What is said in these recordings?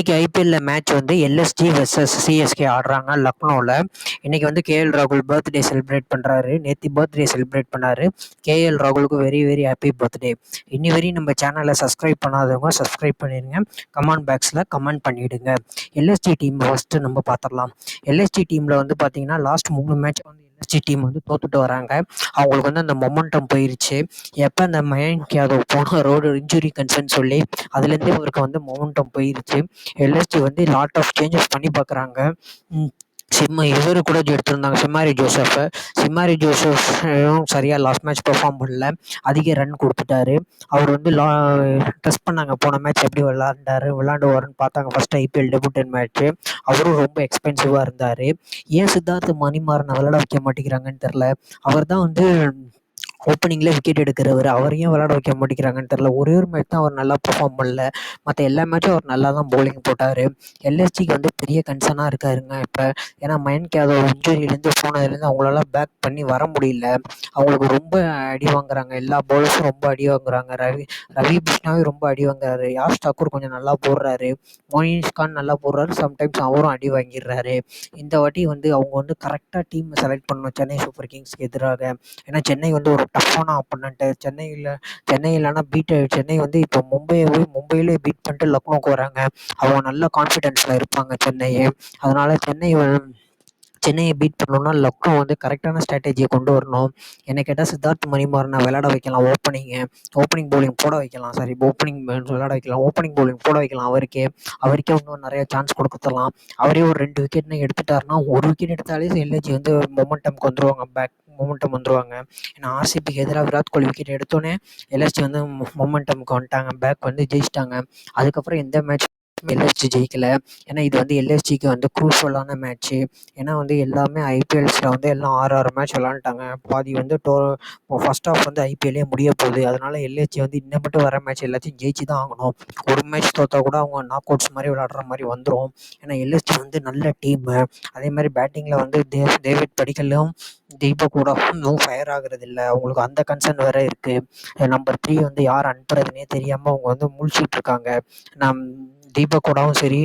இன்னைக்கு ஐபிஎல்ல மேட்ச் வந்து எல்எஸ்ஜி வெர்சஸ் சிஎஸ்கே ஆடுறாங்க லக்னோவில். இன்னைக்கு வந்து கேஎல் ராகுல் பர்த்டே செலிப்ரேட் பண்ணுறாரு. நேற்று பர்த்டே செலிப்ரேட் பண்ணாரு. கேஎல் ராகுலுக்கு வெரி வெரி ஹாப்பி பர்த்டே. இன்னி வரையும் நம்ம சேனலை சப்ஸ்கிரைப் பண்ணாதவங்க சப்ஸ்கிரைப் பண்ணிடுங்க. கமெண்ட் பாக்ஸில் கமெண்ட் பண்ணிவிடுங்க. எல்எஸ்ஜி டீம் ஃபஸ்ட்டு நம்ம பார்த்துடலாம். எல்எஸ்ஜி டீமில் வந்து பார்த்தீங்கன்னா லாஸ்ட் 3 மேட்ச் வந்து எல்எஸ்ஜி டீம் வந்து தோத்துட்டு வராங்க. அவங்களுக்கு வந்து அந்த மொமெண்டம் போயிருச்சு. எப்போ அந்த மயங்க் யாதவ் போன ரோடு இன்ஜுரி கன்சர்ன் சொல்லி அதுலேருந்தே அவருக்கு வந்து மொமெண்டம் போயிருச்சு. எல்எஸ்டி வந்து லாட் ஆஃப் சேஞ்சஸ் பண்ணி பார்க்குறாங்க. இவர் கூட எடுத்திருந்தாங்க சிம்மாரி ஜோசஃபும் சரியாக லாஸ்ட் மேட்ச் பெர்ஃபார்ம் பண்ணல. அதிக ரன் கொடுத்துட்டாரு. அவர் வந்து டெஸ்ட் பண்ணாங்க போன மேட்ச் எப்படி விளாண்டுவாருன்னு பார்த்தாங்க. ஃபர்ஸ்ட் ஐபிஎல் டெபியூட்டன் மேட்ச்சு அவரும் ரொம்ப எக்ஸ்பென்சிவாக இருந்தார். ஏன் சித்தார்த் மணிமாறனை விளாட வைக்க மாட்டேங்கிறாங்கன்னு தெரில. அவர் தான் வந்து ஓப்பனிங்கில் விக்கெட் எடுக்கிறவர். அவரையும் விளாட வைக்க மாட்டேங்கிறாங்கன்னு தெரில. ஒரே ஒரு மேட்ச் தான் அவர் நல்லா பெர்ஃபார்ம் பண்ணல. மற்ற எல்லா மேட்சும் அவர் நல்லா தான் பவுலிங் போட்டார். எல்எஸ்டிக்கு வந்து பெரிய கன்சர்னாக இருக்காருங்க இப்போ. ஏன்னா மயன்க் யாதவ் இன்ஜுரியிலேருந்து போனதுலேருந்து அவங்களால பேக் பண்ணி வர முடியல. அவங்களுக்கு ரொம்ப அடி வாங்குறாங்க. எல்லா பவுலர்ஸும் ரொம்ப அடி வாங்குறாங்க. ரவி பிஷ்னாவே ரொம்ப அடி வாங்குறாரு. யாஷ் தாக்கூர் கொஞ்சம் நல்லா போடுறாரு. மொயின்ஸ் கான் நல்லா போடுறாரு. சம்டைம்ஸ் அவரும் அடி வாங்கிடுறாரு. இந்த வாட்டி வந்து அவங்க வந்து கரெக்டாக டீம் செலக்ட் பண்ணணும் சென்னை சூப்பர் கிங்ஸ்க்கு எதிராக. ஏன்னா சென்னை வந்து ஒரு டஃப்பான ஆப்போனன்ட்டு. சென்னை இல்லைன்னா சென்னை வந்து இப்போ மும்பையிலே பீட் பண்ணிட்டு லக்னோவுக்கு வராங்க. அவங்க நல்ல கான்ஃபிடென்ஸில் இருப்பாங்க சென்னையே. அதனால சென்னையை பீட் பண்ணணும்னா லக்னோ வந்து கரெக்டான ஸ்ட்ராட்டஜியை கொண்டு வரணும். என்னை கேட்டால் சித்தார்த் மணிமாறனை விளையாட வைக்கலாம். ஓப்பனிங் பவுலிங் போட வைக்கலாம். ஓப்பனிங் விளையாட வைக்கலாம். ஓப்பனிங் பவுலிங் போட வைக்கலாம். அவருக்கே இன்னும் நிறைய சான்ஸ் கொடுக்கலாம். அவரே ஒரு 2 விக்கெட்னு எடுத்துட்டாருன்னா, ஒரு விக்கெட் எடுத்தாலே எல்எஸ்ஜி வந்து மொமெண்டம் வந்துருவாங்க. ஏன்னா ஆர்சிபிக்கு எதிராக விராட் கோலி விக்கெட் எடுத்தோன்னே எல்எஸ்ஜி வந்து மொமெண்டம்க்கு வந்துட்டாங்க. பேக் வந்து ஜெயிச்சிட்டாங்க. அதுக்கப்புறம் எந்த மேட்ச் எல்எஸ்ஜி ஜெயிக்கல. ஏன்னா இது வந்து எல்எஸ்ஜிக்கு வந்து குரூஷியலான மேட்ச்சு. ஏன்னா வந்து எல்லாமே ஐபிஎல்ஸில் வந்து எல்லாம் 6 மேட்ச் விளாண்டுட்டாங்க. பாதி வந்து ஃபர்ஸ்ட் ஆஃப் வந்து ஐபிஎல்லே முடிய போகுது. அதனால எல்எஸ்ஜி வந்து இன்னும் மட்டும் வர மேட்ச் எல்லாத்தையும் ஜெயிச்சு தான் ஆகணும். ஒரு மேட்ச் தோற்றா கூட அவங்க நாக் அவுட்ஸ் மாதிரி விளாடுற மாதிரி வந்துடும். ஏன்னா எல்எஸ்ஜி வந்து நல்ல டீமு. அதே மாதிரி பேட்டிங்கில் வந்து டேவிட் படிக்கலும் தீபக் கூடவும் ஃபயர் ஆகுறது இல்லை. அவங்களுக்கு அந்த கன்சர்ன் வேற இருக்குது. நம்பர் 3 வந்து யார் அனுப்புறதுனே தெரியாமல் அவங்க வந்து முழிச்சிட்டு இருக்காங்க. தீபக் கூடவும் சரி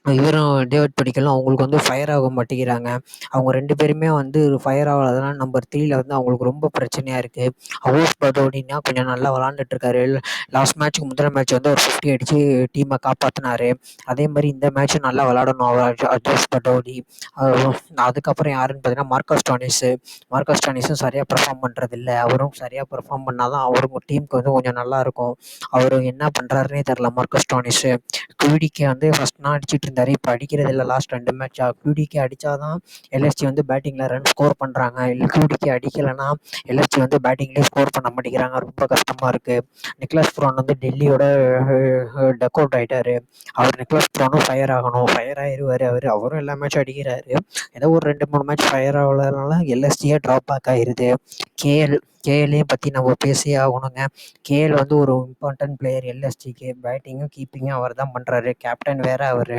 இவரும் டேவிட் படிக்கலும் அவங்களுக்கு வந்து ஃபயர் ஆக மாட்டேங்கிறாங்க. அவங்க 2 பேருமே வந்து ஃபயர் ஆகாததுனால நம்பர் 3ல வந்து அவங்களுக்கு ரொம்ப பிரச்சனையாக இருக்குது. அவுஸ் பதோடினா கொஞ்சம் நல்லா விளாண்டுட்ருக்காரு. லாஸ்ட் மேட்ச்சுக்கு முந்தின மேட்ச் வந்து ஒரு 50 அடித்து டீமை காப்பாற்றினாரு. அதே மாதிரி இந்த மேட்ச்சும் நல்லா விளாடணும் அவுஸ் பதோடி. அதுக்கப்புறம் யாருன்னு பார்த்தீங்கன்னா மார்க்கஸ் ஸ்டானிஸும் சரியாக பெர்ஃபார்ம் பண்ணுறதில்ல. அவரும் சரியாக பெர்ஃபார்ம் பண்ணால் தான் அவரும் டீமுக்கு வந்து கொஞ்சம் நல்லாயிருக்கும். அவர் என்ன பண்ணுறாருனே தெரில மார்க்கஸ் ஸ்டானிஸு. QDK வந்து ஃபஸ்ட்லாம் அடிச்சிட்டு இருந்தார். இப்போ அடிக்கிறது இல்லை. லாஸ்ட் 2 மேட்சாக QDK அடித்தா தான் எல்எஸ்ஜி வந்து பேட்டிங்கில் ரன் ஸ்கோர் பண்ணுறாங்க. இல்லை QDK அடிக்கலைன்னா எல்எஸ்ஜி வந்து பேட்டிங்லேயே ஸ்கோர் பண்ண மாட்டேங்கிறாங்க. ரொம்ப கஷ்டமாக இருக்குது. நிக்லஸ் புரான் வந்து டெல்லியோட டக் அவுட் ஆகிட்டார். நிக்லஸ் புரானும் ஃபயர் ஆகணும். ஃபயர் ஆகிடுவார். அவரும் எல்லா மேட்சும் அடிக்கிறாரு. ஏதோ ஒரு 2-3 மேட்ச் ஃபயர் ஆகலனால எல்எஸ்ஜியே ட்ராப் பேக் ஆகிருது. கேஎல்லையும் பற்றி நம்ம பேசியே ஆகணுங்க. கேஎல் வந்து ஒரு இம்பார்ட்டன்ட் பிளேயர் எல்எஸ்ஜிக்கு. பேட்டிங்கும் கீப்பிங்கும் அவர் தான் பண்ணுறாரு. கேப்டன் வேறு அவர்.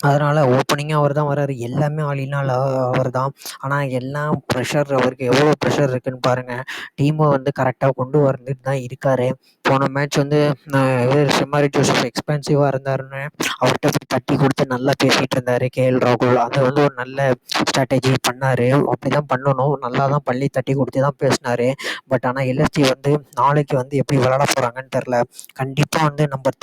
அதனால் ஓப்பனிங்கும் அவர் தான் வராரு. எல்லாமே ஆல் அவர் தான். ஆனால் எல்லாம் ப்ரெஷர், அவருக்கு எவ்வளோ ப்ரெஷர் இருக்குதுன்னு பாருங்கள். டீமை வந்து கரெக்டாக கொண்டு வந்துட்டு தான் இருக்கார். போன மேட்ச் வந்து சிம்மாரி ஜோசப் எக்ஸ்பென்சிவாக இருந்தாருன்னு அவர்கிட்ட போய் தட்டி கொடுத்து நல்லா பேசிகிட்டு இருந்தார் கேஎல் ராகுல். அது வந்து ஒரு நல்ல ஸ்ட்ராட்டஜி பண்ணார். அப்படி தான் பண்ணணும். நல்லா தான் பள்ளி தட்டி கொடுத்து தான் பேசினார். பட் ஆனால் எல்எஸ்டி வந்து நாளைக்கு வந்து எப்படி விளாட போகிறாங்கன்னு தெரில. கண்டிப்பாக வந்து நம்பர்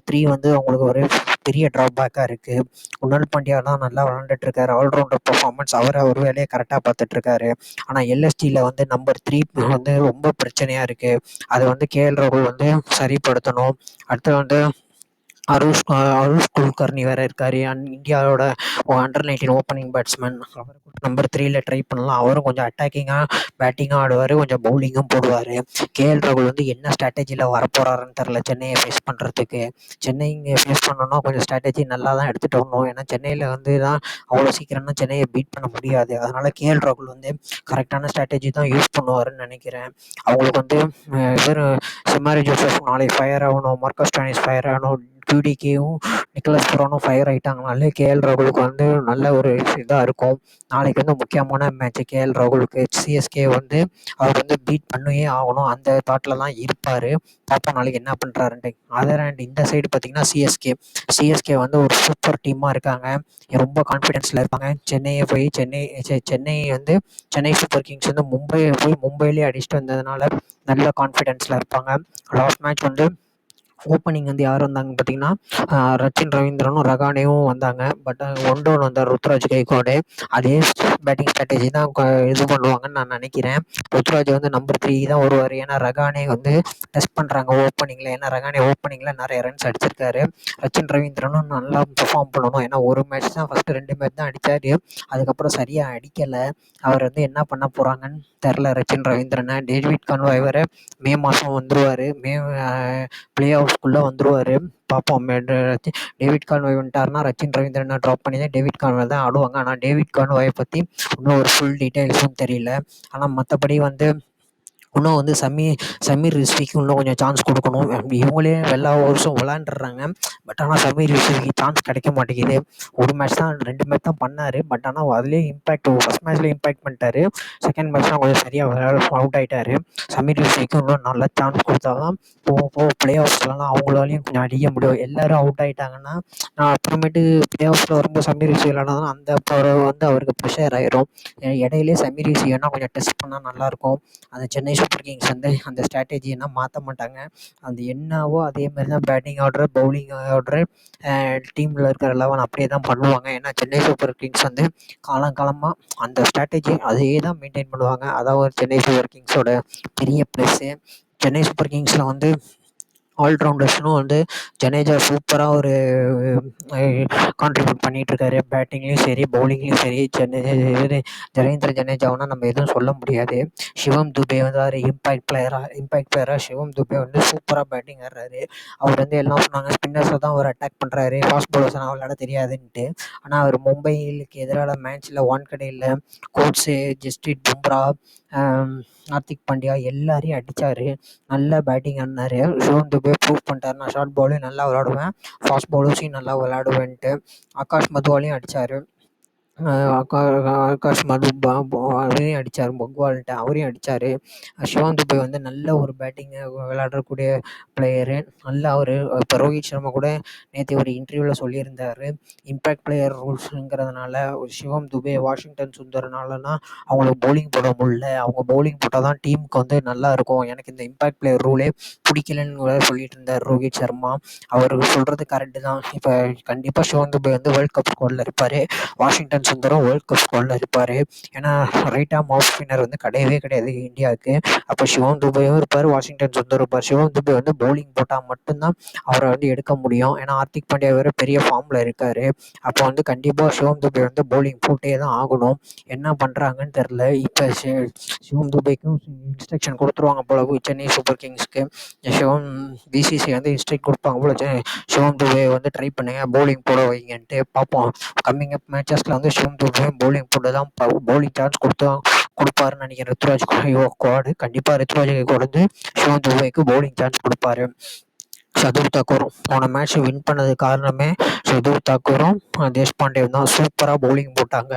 த்ரீ வந்து அவங்களுக்கு ஒரு பெரிய ட்ராபேக்காக இருக்குது. குணால் பாண்டியா தான் நல்லா விளாண்டுட்ருக்காரு. Allrounder performance. அவர் வேலையை கரெக்டாக பார்த்துட்ருக்காரு. ஆனால் எல்எஸ்டியில் வந்து நம்பர் 3 வந்து ரொம்ப பிரச்சனையாக இருக்குது. அதை வந்து கேஎல் ராகுல் வந்து சரிப்படுத்தணும். அடுத்து வந்து அருஷ் குல்கர்னி வேறு இருக்கார். இந்தியாவோட அண்டர்-19 ஓப்பனிங் பேட்ஸ்மேன். அவர் நம்பர் 3ல ட்ரை பண்ணலாம். அவரும் கொஞ்சம் அட்டாக்கிங்காக பேட்டிங்காக ஆடுவார். கொஞ்சம் பவுலிங்கும் போடுவார். கேஎல் ராகுல் வந்து என்ன ஸ்ட்ராட்டஜியில் வரப்போகிறாருன்னு தெரில. சென்னையை ஃபேஸ் பண்ணுறதுக்கு. சென்னையை ஃபேஸ் பண்ணணும்னா கொஞ்சம் ஸ்ட்ராட்டஜி நல்லா தான் எடுத்துகிட்டு வரணும். ஏன்னா சென்னையில் வந்து தான் அவ்வளோ சீக்கிரம்னா சென்னையை பீட் பண்ண முடியாது. அதனால் கேஎல் ராகுல் வந்து கரெக்டான ஸ்ட்ராட்டஜி தான் யூஸ் பண்ணுவாருன்னு நினைக்கிறேன். அவங்களுக்கு வந்து சிம்மாரி ஜோசப் நாளைக்கு ஃபயர் ஆகணும். மார்க்கஸ் ஸ்டானிஸ் ஃபயர் ஆகணும். பிடிகேவும் நிக்கலஸ் புரானும் ஃபயர் ஆயிட்டாங்கனாலே கேஎல் ராகுலுக்கு வந்து நல்ல ஒரு இதாக இருக்கும். நாளைக்கு வந்து முக்கியமான மேட்ச் கேஎல் ராகுலுக்கு சிஎஸ்கே வந்து அவர் வந்து பீட் பண்ணியே ஆகணும் அந்த தாட்டில் தான் இருப்பார். பார்ப்போம் நாளைக்கு என்ன பண்ணுறாருன்ட்டு. அதர் அண்ட் இந்த சைடு பார்த்தீங்கன்னா சிஎஸ்கே வந்து ஒரு சூப்பர் டீமாக இருக்காங்க. ரொம்ப கான்ஃபிடென்ஸில் இருப்பாங்க. சென்னை வந்து சென்னை சூப்பர் கிங்ஸ் வந்து மும்பையிலே அடிச்சுட்டு வந்ததுனால நல்ல கான்ஃபிடென்ஸில் இருப்பாங்க. லாஸ்ட் மேட்ச் வந்து ஓப்பனிங் வந்து யார் வந்தாங்கன்னு பார்த்தீங்கன்னா ரச்சின் ரவீந்திரனும் ரகானேவும் வந்தாங்க. பட் ஒன் டவுன் வந்தார் ருத்ராஜ் கைக்வாடு. அதே பேட்டிங் ஸ்ட்ராட்டஜி தான் இது பண்ணுவாங்கன்னு நான் நினைக்கிறேன். ருத்ராஜ் வந்து நம்பர் 3 தான் வருவார். ஏன்னா ரகானே வந்து டெஸ்ட் பண்ணுறாங்க ஓப்பனிங்கில். ஏன்னா ரகானே ஓப்பனிங்கில் நிறைய ரன்ஸ் அடிச்சிருக்காரு. ரச்சின் ரவீந்திரனும் நல்லா பெர்ஃபார்ம் பண்ணணும். ஏன்னா ஒரு மேட்ச் தான், ஃபஸ்ட்டு 2 மேட்ச் தான் அடித்தார். அதுக்கப்புறம் சரியாக அடிக்கலை. அவர் வந்து என்ன பண்ண போகிறாங்கன்னு தெரில ரச்சின் ரவீந்திரனை. டேவிட் கான்வாய் மே மாதம் வந்துடுவார். பிளே ஆஃப்ஸ்குள்ளே வந்துடுவார். பார்ப்போம். டேவிட் கான்வாய் வந்துட்டார்னா ரச்சின் ரவீந்திரனை ட்ராப் பண்ணி தான் டேவிட் கான்வாய் தான் ஆடுவாங்க. ஆனால் டேவிட் கான்வாயை பற்றி இன்னும் ஒரு ஃபுல் டீட்டெயில்ஸும் தெரியல. ஆனால் மற்றபடி வந்து இன்னும் வந்து சமீர் ரிஸ்விக்கு இன்னும் கொஞ்சம் சான்ஸ் கொடுக்கணும். இவங்களே எல்லா வருஷம் விளாண்டுறாங்க. பட் ஆனால் சமீர் ரிஸ்விக்கு சான்ஸ் கிடைக்க மாட்டேங்குது. ஒரு மேட்ச் தான், 2 மேட்ச் தான் பண்ணார். பட் ஆனால் அதுலேயே ஃபஸ்ட் மேட்ச்லேயே இம்பேக்ட் பண்ணிட்டாரு. செகண்ட் மேட்ச்லாம் கொஞ்சம் சரியாக அவுட் ஆகிட்டார். சமீர் ரிஸ்விக்கு இன்னும் நல்லா சான்ஸ் கொடுத்தா தான் போக பிளே ஆஃப்ஸ்லாம் அவங்களாலையும் கொஞ்சம் அடிக்க முடியும். எல்லோரும் அவுட் ஆகிட்டாங்கன்னா அப்புறமேட்டு பிளே ஆஃப்ஸில் வரும்போது சமீர் ரிஸ்வி விளாடாதான் அந்த வந்து அவருக்கு ப்ரெஷர் ஆயிரும். இடையிலே சமீர் ரிஸ்வி வேணால் கொஞ்சம் டெஸ்ட் பண்ணால் நல்லாயிருக்கும். அந்த சென்னை சூப்பர் கிங்ஸ் வந்து அந்த ஸ்ட்ராட்டஜியெல்லாம் மாற்ற மாட்டாங்க. அது என்னவோ அதே மாதிரி தான் பேட்டிங் ஆர்டர், பவுலிங் ஆர்டரு, டீமில் இருக்கிற 11 அப்படியே தான் பண்ணுவாங்க. ஏன்னா சென்னை சூப்பர் கிங்ஸ் வந்து காலங்காலமாக அந்த ஸ்ட்ராட்டஜி அதே தான் மெயின்டைன் பண்ணுவாங்க. அதான் ஒரு சென்னை சூப்பர் கிங்ஸோட பெரிய ப்ளஸ்ஸு. சென்னை சூப்பர் கிங்ஸில் வந்து ஆல்ரவுண்டர்ஸ்னும் வந்து ஜடேஜா சூப்பராக ஒரு கான்ட்ரிபியூட் பண்ணிகிட்ருக்காரு. பேட்டிங்லேயும் சரி, பவுலிங்லேயும் சரி. ரவீந்திர ஜடேஜாவுன்னா நம்ம எதுவும் சொல்ல முடியாது. சிவம் துபே வந்து இம்பேக்ட் பிளேயராக சிவம் துபே வந்து சூப்பராக பேட்டிங் ஆடுறாரு. அவர் வந்து எல்லாம் சொன்னாங்க ஸ்பின்னர்ஸை தான் அவர் அட்டாக் பண்ணுறாரு, ஃபாஸ்ட் பவுலர்ஸ்னால் விளையாட தெரியாதுன்ட்டு. ஆனால் அவர் மும்பைக்கு எதிரான மேட்ச்சில் வான்கடேயில் கோட்ஸு, ஜஸ்பிரீத் பும்ரா, ஹார்திக் பாண்டியா எல்லாரையும் அடித்தார். நல்ல பேட்டிங் ஆடினார். சிவம் துபே ப்ரூவ் பண்ணிட்டார், நான் ஷார்ட் பவுலையும் நல்லா விளாடுவேன், ஃபாஸ்ட் பவுலர்ஸையும் நல்லா விளாடுவேன்ட்டு. ஆகாஷ் மதுவாலையும் அடித்தார். ஆகாஷ் அவரையும் அடித்தார். பக்வால்கிட்ட அவரையும் அடித்தார். சிவம் துபே வந்து நல்ல ஒரு பேட்டிங்கை விளையாடக்கூடிய பிளேயரு. நல்லா அவர் இப்போ ரோஹித் சர்மா கூட நேற்று ஒரு இன்டர்வியூவில் சொல்லியிருந்தார், இம்பேக்ட் பிளேயர் ரூல்ஸுங்கிறதுனால சிவம் துபே, வாஷிங்டன் சுந்தர்னாலனா அவங்களுக்கு பவுலிங் போட முடியல. அவங்க பவுலிங் போட்டால் தான் டீமுக்கு வந்து நல்லா இருக்கும். எனக்கு இந்த இம்பேக்ட் பிளேயர் ரூலே பிடிக்கலன்னு கூட சொல்லிட்டு இருந்தார் ரோஹித் சர்மா. அவர் சொல்கிறது கரெக்டு தான். இப்போ கண்டிப்பாக சிவம் துபே வந்து வேர்ல்ட் கப் ஸ்குவாடில் இருப்பார். வாஷிங்டன் சுந்தரம் வேர்ல்ட் கப் ஸ்குவாடில் இருப்பார். ஏன்னா ரைட் ஆர்ம் ஆஃப் ஸ்பின்னர் வந்து கிடையாது இந்தியாவுக்கு. அப்போ சிவம் துபேயும் இருப்பார், வாஷிங்டன் சுந்தரம் இருப்பார். சிவம் துபே வந்து பவுலிங் போட்டால் மட்டும்தான் அவரை வந்து எடுக்க முடியும். ஏன்னா ஹார்திக் பாண்டியா வேறு பெரிய ஃபார்மில் இருக்கார். அப்போ வந்து கண்டிப்பாக சிவம் துபே வந்து பவுலிங் போட்டே தான் ஆகணும். என்ன பண்ணுறாங்கன்னு தெரில. இப்போ சிவம் துபேக்கும் இன்ஸ்ட்ரக்ஷன் கொடுத்துருவாங்க போல சென்னை சூப்பர் கிங்ஸ்க்கு. பிசிசி வந்து இன்ஸ்ட்ரக்ட் கொடுப்பாங்க போல, சிவம் துபே வந்து ட்ரை பண்ணுங்க, பவுலிங் போட வைங்கன்ட்டு. பார்ப்போம். கம்மிங் அப் மேட்சஸில் வந்து சிவம் துபே பவுலிங் போட்டு தான் பவுலிங் சான்ஸ் கொடுப்பாருன்னு நினைக்கிறேன். ருத்ராஜ் கைக்வாடு கண்டிப்பாக ருத்ராஜ் கைக்வாடு வந்து சிவம் துபேக்கு பவுலிங் சான்ஸ் கொடுப்பாரு. ஷர்துல் தாக்கூரும் போன மேட்ச் வின் பண்ணது காரணமே ஷர்துல் தாக்கூரும் தேஷ்பாண்டேவும் தான். சூப்பராக பவுலிங் போட்டாங்க,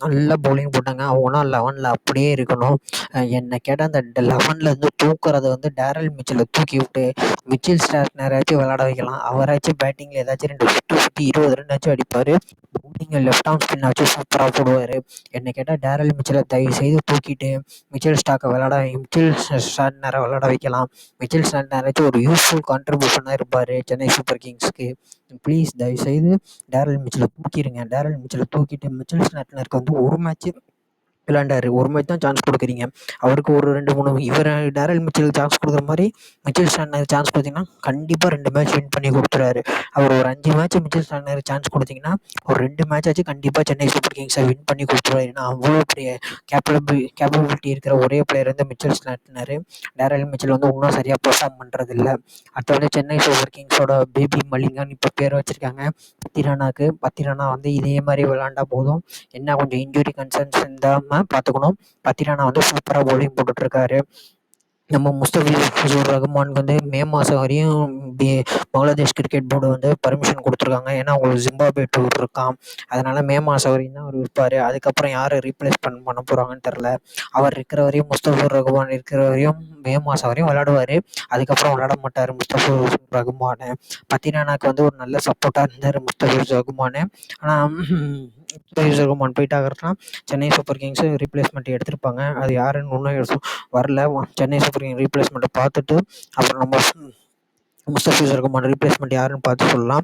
நல்ல பவுலிங் போட்டாங்க. அவங்கன்னா 11ல் அப்படியே இருக்கணும். என்னை கேட்டால் அந்த 11லேருந்து தூக்குறத வந்து டேரல் மிச்சலை தூக்கி விட்டு மிச்சில் ஸ்டார்க்னராச்சும் விளையாட வைக்கலாம். அவராச்சும் பேட்டிங்கில் ஏதாச்சும் 2 சுற்றி 20 ரன்னாச்சும் அடிப்பார். பவுலிங்கில் லெஃப்ட் ஆர்ம் ஸ்பின்னாச்சும் சூப்பராக போடுவார். என்னை கேட்டால் டேரல் மிச்சலை தயவு செய்து தூக்கிட்டு மிச்சில் ஸ்டார்க்னரை விளையாட வைக்கலாம். மிச்சில் ஸ்டார்க்னராச்சும் ஒரு யூஸ்ஃபுல் கான்ட்ரிபியூஷனாக இருப்பார் சென்னை சூப்பர் கிங்ஸ்க்கு. ப்ளீஸ் தயவுசெய்து டேரல் மிச்சலை தூக்கிடுங்க. டேரல் மிச்சலை தூக்கிட்டு மிச்சில் ஸ்டார்க்னருக்கு வந்து ஒரு மேட்ச்சு விளையாண்டாரு, ஒரு மேட்ச் தான் சான்ஸ் கொடுக்குறீங்க. அவருக்கு ஒரு 2-3 இவர் டேரல் மிச்சலுக்கு சான்ஸ் கொடுக்குற மாதிரி மிச்சில் ஸ்டார்க்னருக்கு சான்ஸ் கொடுத்தீங்கன்னா கண்டிப்பாக 2 மேட்ச் வின் பண்ணி கொடுத்துருவாரு. அவர் ஒரு 5 மேட்ச் மிச்சில் ஸ்டார்க்னருக்கு சான்ஸ் கொடுத்தீங்கன்னா ஒரு 2 மேட்ச் ஆச்சு கண்டிப்பாக சென்னை சூப்பர் கிங்ஸை வின் பண்ணி கொடுத்துருவாரு. ஏன்னா அவ்வளோ பெரிய கேப்பபிலிட்டி இருக்கிற ஒரே பிளேயர் வந்து மிச்சில் ஸ்டார்க்னர். டேரல் மிச்சல் வந்து இன்னும் சரியாக பெர்ஃபார்ம் பண்ணுறதில்ல. அடுத்து வந்து சென்னை சூப்பர் கிங்ஸோட பேபி மலிங்கான்னு இப்போ பேர் வச்சுருக்காங்க பத்திரானா வந்து இதே மாதிரி விளாண்டா போதும். என்ன கொஞ்சம் இன்ஜுரி கன்சர்ன்ஸ் இருந்தாமல் பார்த்துக்கணும். பத்திரானா வந்து சூப்பராக பவுலிங் போட்டுட்ருக்காரு. நம்ம முஸ்தபிசூர் ரகுமானுக்கு வந்து மே மாதம் வரையும் பி பங்களாதேஷ் கிரிக்கெட் போர்டு வந்து பர்மிஷன் கொடுத்துருக்காங்க. ஏன்னா அவங்களுக்கு ஜிம்பாப்வே டூர் இருக்காம். அதனால் மே மாதம் வரையும் தான் அவர் இருப்பார். அதுக்கப்புறம் யார் ரீப்ளேஸ் பண்ண போகிறாங்கன்னு தெரில. அவர் இருக்கிற வரையும் முஸ்தபிசூர் ரகுமான் இருக்கிற வரையும் மே மாதம் வரையும் விளையாடுவார். அதுக்கப்புறம் விளையாட மாட்டார் முஸ்தபிசூர் ரகுமான். பத்திரானாக்கு வந்து ஒரு நல்ல சப்போர்ட்டாக இருந்தார் முஸ்தபிசூர் ரகுமான். ஆனால் முஸ்தபிசூர் ரகுமான் போயிட்டாங்கன்னா சென்னை சூப்பர் கிங்ஸு ரீப்ளேஸ்மெண்ட் எடுத்திருப்பாங்க. அது யாருன்னு இன்னும் வரல. சென்னை சூப்பர் கிங் ரீப்ளேஸ்மெண்ட்டை பார்த்துட்டு அப்புறம் நம்ம முஸ்தபிசூர் ரகுமான் ரீப்ளேஸ்மெண்ட் யாருன்னு பார்த்து சொல்லலாம்.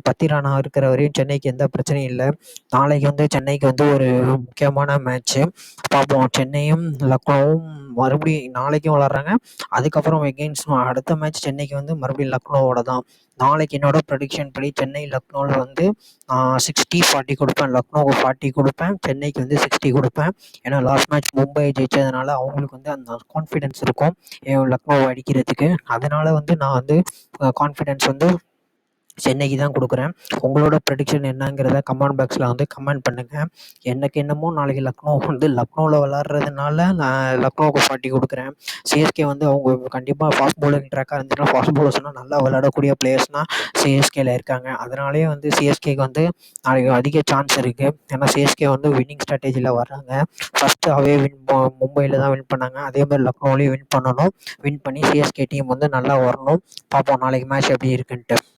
பத்திரானா இருக்கிற வரையும் சென்னைக்கு எந்த பிரச்சனையும் இல்லை. நாளைக்கு வந்து சென்னைக்கு வந்து ஒரு முக்கியமான மேட்ச்சு பார்ப்போம். சென்னையும் லக்னோவும் மறுபடியும் நாளைக்கும் விளாட்றாங்க. அதுக்கப்புறம் அடுத்த மேட்ச் சென்னைக்கு வந்து மறுபடியும் லக்னோவோட தான். நாளைக்கு என்னோட ப்ரெடிக்ஷன் படி சென்னை லக்னோவில் வந்து 60-40 கொடுப்பேன். லக்னோவுக்கு 40 கொடுப்பேன், சென்னைக்கு வந்து 60 கொடுப்பேன். ஏன்னா லாஸ்ட் மேட்ச் மும்பை ஜெயிச்சதுனால அவங்களுக்கு வந்து அந்த கான்ஃபிடென்ஸ் இருக்கும் லக்னோவை அடிக்கிறதுக்கு. அதனால் வந்து நான் வந்து கான்ஃபிடென்ஸ் வந்து சென்னைக்கு தான் கொடுக்குறேன். உங்களோட ப்ரெடிக்ஷன் என்னங்கிறத கமெண்ட் பாக்ஸில் வந்து கமெண்ட் பண்ணுங்கள். எனக்கு என்னமோ நாளைக்கு லக்னோவில் விளாட்றதுனால நான் லக்னோவுக்கு 40 கொடுக்குறேன். சிஎஸ்கே வந்து அவங்க கண்டிப்பாக ஃபாஸ்ட் பவுலிங் ட்ராக்காக இருந்துச்சுன்னா ஃபாஸ்ட் பவுலர்ஸ்னால் நல்லா விளையாடக்கூடிய பிளேயர்ஸ்னால் சிஎஸ்கேல இருக்காங்க. அதனாலேயே வந்து சிஎஸ்கேக்கு வந்து நாளைக்கு அதிக சான்ஸ் இருக்குது. ஏன்னா சிஎஸ்கே வந்து வின்னிங் ஸ்ட்ராட்டஜியில் வர்றாங்க. ஃபஸ்ட்டு அவே மும்பையில் தான் வின் பண்ணாங்க. அதே மாதிரி லக்னோவிலையும் வின் பண்ணணும். வின் பண்ணி சிஎஸ்கே டீம் வந்து நல்லா வரணும். பார்ப்போம் நாளைக்கு மேட்ச் எப்படி இருக்குன்ட்டு.